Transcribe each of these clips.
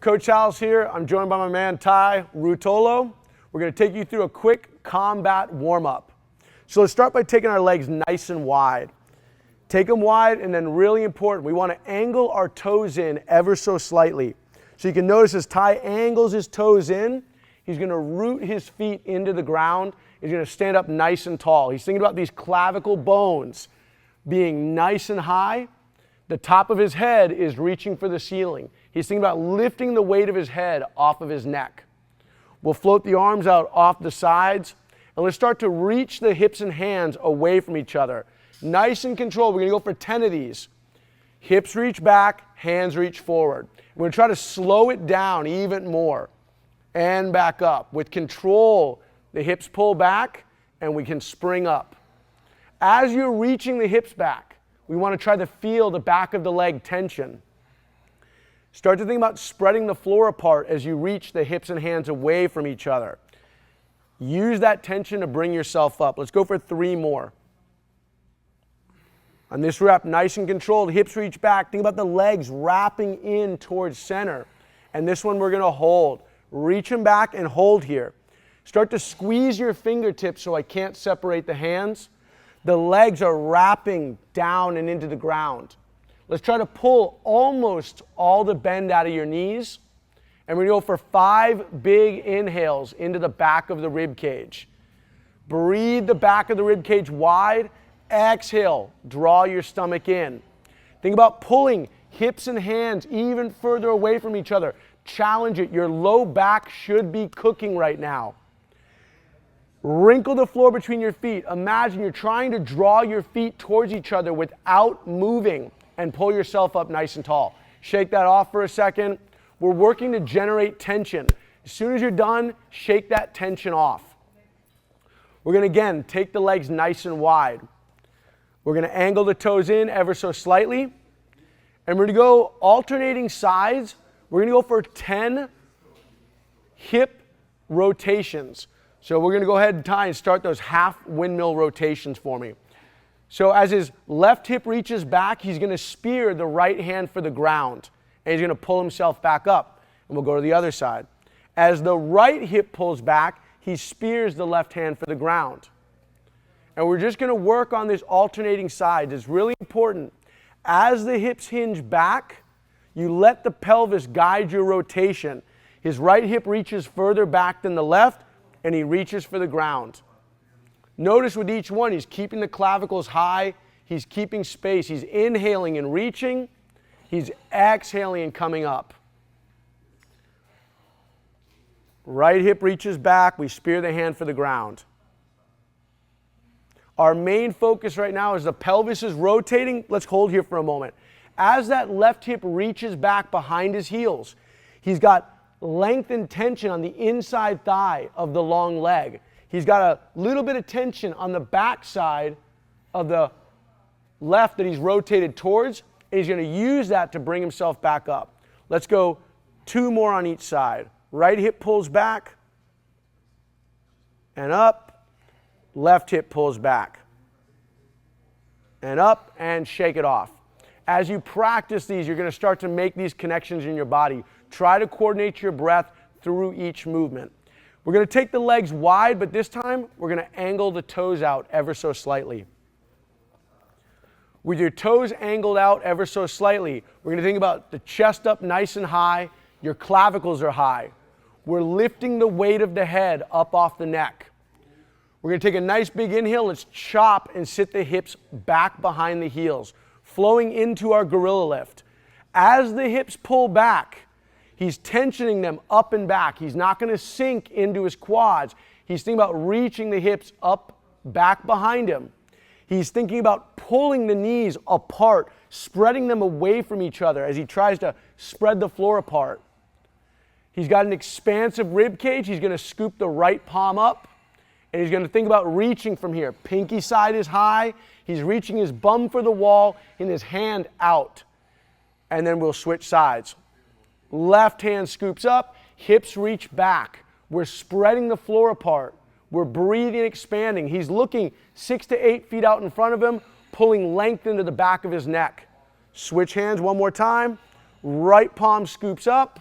Coach Salas here. I'm joined by my man Tye Ruotolo. We're going to take you through a quick combat warm-up. So let's start by taking our legs nice and wide. Take them wide, and then really important, we want to angle our toes in ever so slightly. So you can notice as Tye angles his toes in, he's going to root his feet into the ground. He's going to stand up nice and tall. He's thinking about these clavicle bones being nice and high. The top of his head is reaching for the ceiling. He's thinking about lifting the weight of his head off of his neck. We'll float the arms out off the sides, and let's start to reach the hips and hands away from each other. Nice and controlled. We're going to go for 10 of these. Hips reach back, hands reach forward. We're going to try to slow it down even more. And back up. With control, the hips pull back, and we can spring up. As you're reaching the hips back, we want to try to feel the back of the leg tension. Start to think about spreading the floor apart as you reach the hips and hands away from each other. Use that tension to bring yourself up. Let's go for 3 more. On this rep, nice and controlled, hips reach back. Think about the legs wrapping in towards center. And this one we're going to hold. Reach them back and hold here. Start to squeeze your fingertips so I can't separate the hands. The legs are wrapping down and into the ground. Let's try to pull almost all the bend out of your knees. And we're going to go for 5 big inhales into the back of the rib cage. Breathe the back of the rib cage wide. Exhale, draw your stomach in. Think about pulling hips and hands even further away from each other. Challenge it. Your low back should be cooking right now. Wrinkle the floor between your feet. Imagine you're trying to draw your feet towards each other without moving, and pull yourself up nice and tall. Shake that off for a second. We're working to generate tension. As soon as you're done, shake that tension off. We're going to, again, take the legs nice and wide. We're going to angle the toes in ever so slightly. And we're going to go alternating sides. We're going to go for 10 hip rotations. So we're going to go ahead and Tye and start those half windmill rotations for me. So as his left hip reaches back, he's going to spear the right hand for the ground. And he's going to pull himself back up. And we'll go to the other side. As the right hip pulls back, he spears the left hand for the ground. And we're just going to work on this alternating sides. It's really important. As the hips hinge back, you let the pelvis guide your rotation. His right hip reaches further back than the left, and he reaches for the ground. Notice with each one, he's keeping the clavicles high. He's keeping space. He's inhaling and reaching. He's exhaling and coming up. Right hip reaches back. We spear the hand for the ground. Our main focus right now is the pelvis is rotating. Let's hold here for a moment. As that left hip reaches back behind his heels, he's got length and tension on the inside thigh of the long leg. He's got a little bit of tension on the back side of the left that he's rotated towards, and he's going to use that to bring himself back up. Let's go 2 more on each side. Right hip pulls back and up. Left hip pulls back and up, and shake it off. As you practice these, you're going to start to make these connections in your body. Try to coordinate your breath through each movement. We're going to take the legs wide, but this time we're going to angle the toes out ever so slightly. With your toes angled out ever so slightly, we're going to think about the chest up nice and high. Your clavicles are high. We're lifting the weight of the head up off the neck. We're going to take a nice big inhale. Let's chop and sit the hips back behind the heels, flowing into our gorilla lift. As the hips pull back, he's tensioning them up and back. He's not going to sink into his quads. He's thinking about reaching the hips up, back behind him. He's thinking about pulling the knees apart, spreading them away from each other as he tries to spread the floor apart. He's got an expansive rib cage. He's going to scoop the right palm up, and he's going to think about reaching from here. Pinky side is high. He's reaching his bum for the wall and his hand out. And then we'll switch sides. Left hand scoops up, hips reach back. We're spreading the floor apart. We're breathing, expanding. He's looking 6 to 8 feet out in front of him, pulling length into the back of his neck. Switch hands one more time. Right palm scoops up.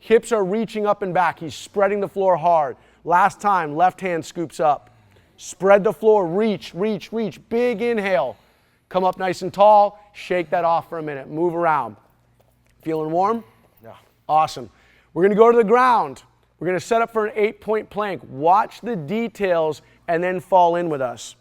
Hips are reaching up and back. He's spreading the floor hard. Last time, left hand scoops up. Spread the floor, reach, reach, reach. Big inhale. Come up nice and tall. Shake that off for a minute. Move around. Feeling warm? Yeah. Awesome. We're going to go to the ground. We're going to set up for an 8-point plank. Watch the details and then fall in with us.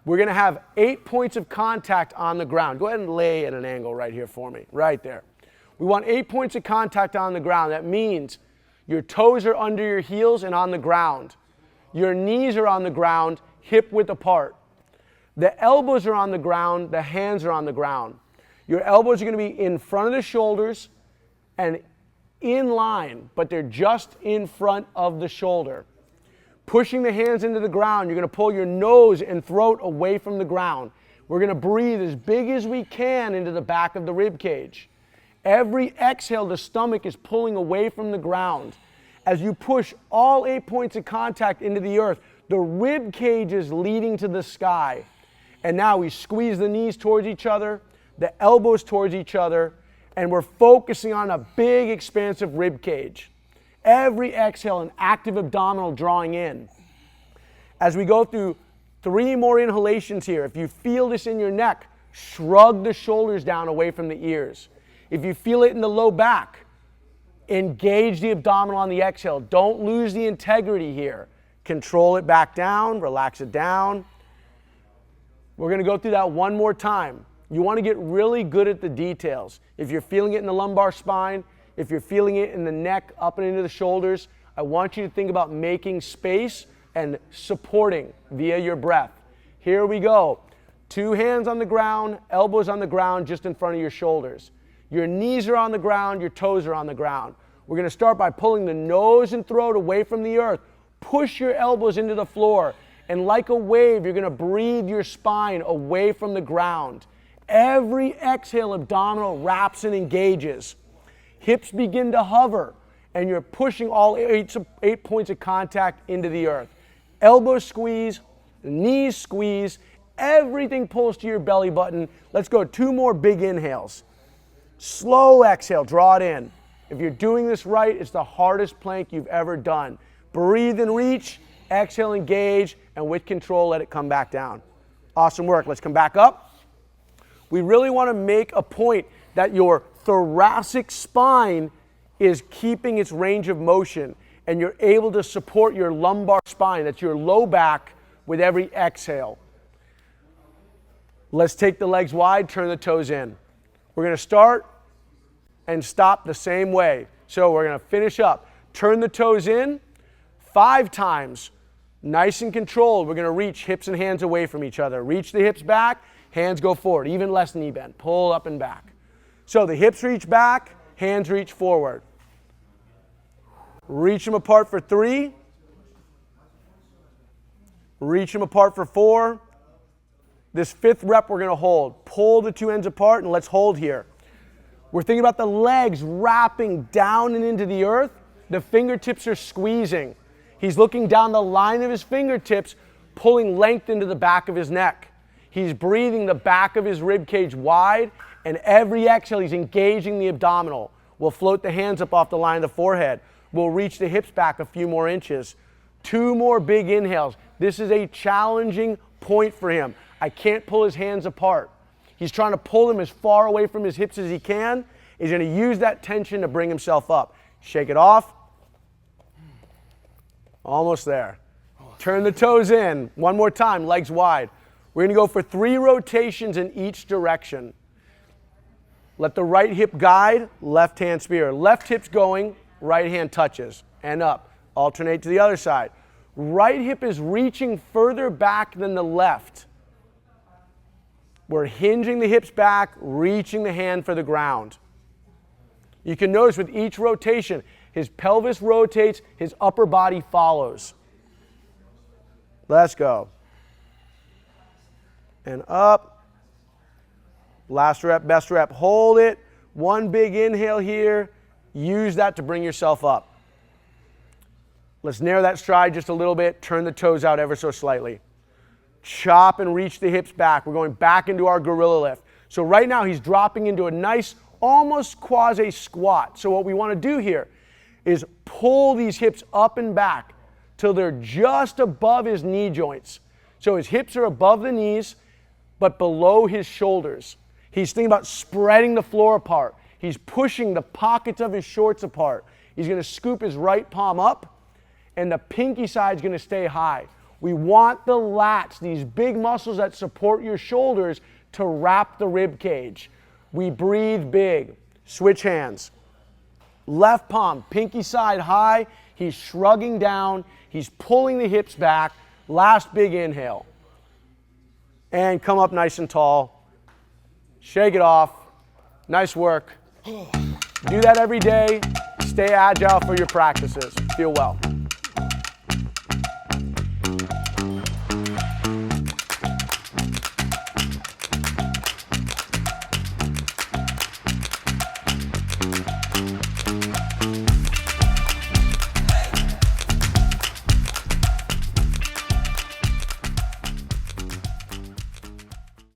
We're going to have 8 points of contact on the ground. Go ahead and lay at an angle right here for me, right there. We want 8 points of contact on the ground. That means your toes are under your heels and on the ground. Your knees are on the ground, hip width apart. The elbows are on the ground, the hands are on the ground. Your elbows are going to be in front of the shoulders and in line, but they're just in front of the shoulder. Pushing the hands into the ground, you're going to pull your nose and throat away from the ground. We're going to breathe as big as we can into the back of the rib cage. Every exhale, the stomach is pulling away from the ground. As you push all 8 points of contact into the earth, the rib cage is leading to the sky. And now we squeeze the knees towards each other, the elbows towards each other, and we're focusing on a big, expansive rib cage. Every exhale, an active abdominal drawing in. As we go through 3 more inhalations here, if you feel this in your neck, shrug the shoulders down away from the ears. If you feel it in the low back, engage the abdominal on the exhale. Don't lose the integrity here. Control it back down, relax it down. We're going to go through that one more time. You want to get really good at the details. If you're feeling it in the lumbar spine, if you're feeling it in the neck, up and into the shoulders, I want you to think about making space and supporting via your breath. Here we go. 2 hands on the ground, elbows on the ground just in front of your shoulders. Your knees are on the ground, your toes are on the ground. We're going to start by pulling the nose and throat away from the earth. Push your elbows into the floor. And like a wave, you're going to breathe your spine away from the ground. Every exhale, abdominal wraps and engages. Hips begin to hover, and you're pushing all 8 points of contact into the earth. Elbows squeeze, knees squeeze, everything pulls to your belly button. Let's go 2 more big inhales. Slow exhale, draw it in. If you're doing this right, it's the hardest plank you've ever done. Breathe and reach, exhale, engage, and with control, let it come back down. Awesome work. Let's come back up. We really want to make a point that your thoracic spine is keeping its range of motion, and you're able to support your lumbar spine, that's your low back, with every exhale. Let's take the legs wide, turn the toes in. We're going to start and stop the same way. So we're going to finish up. Turn the toes in 5 times. Nice and controlled. We're going to reach hips and hands away from each other. Reach the hips back, hands go forward, even less knee bend. Pull up and back. So the hips reach back, hands reach forward. Reach them apart for 3. Reach them apart for 4. This 5th rep we're going to hold. Pull the 2 ends apart and let's hold here. We're thinking about the legs wrapping down and into the earth. The fingertips are squeezing. He's looking down the line of his fingertips, pulling length into the back of his neck. He's breathing the back of his rib cage wide, and every exhale he's engaging the abdominal. We'll float the hands up off the line of the forehead. We'll reach the hips back a few more inches. 2 more big inhales. This is a challenging point for him. I can't pull his hands apart. He's trying to pull them as far away from his hips as he can. He's going to use that tension to bring himself up. Shake it off. Almost there. Turn the toes in. One more time, legs wide. We're going to go for 3 rotations in each direction. Let the right hip guide, left hand spear. Left hip's going, right hand touches, and up. Alternate to the other side. Right hip is reaching further back than the left. We're hinging the hips back, reaching the hand for the ground. You can notice with each rotation, his pelvis rotates, his upper body follows. Let's go. And up. Last rep, best rep. Hold it. 1 big inhale here. Use that to bring yourself up. Let's narrow that stride just a little bit. Turn the toes out ever so slightly. Chop and reach the hips back. We're going back into our gorilla lift. So right now he's dropping into a nice, almost quasi squat. So what we want to do here, is pull these hips up and back till they're just above his knee joints. So his hips are above the knees, but below his shoulders. He's thinking about spreading the floor apart. He's pushing the pockets of his shorts apart. He's going to scoop his right palm up, and the pinky side's going to stay high. We want the lats, these big muscles that support your shoulders, to wrap the rib cage. We breathe big. Switch hands. Left palm, pinky side high. He's shrugging down. He's pulling the hips back. Last big inhale. And come up nice and tall. Shake it off. Nice work. Do that every day. Stay agile for your practices. Feel well.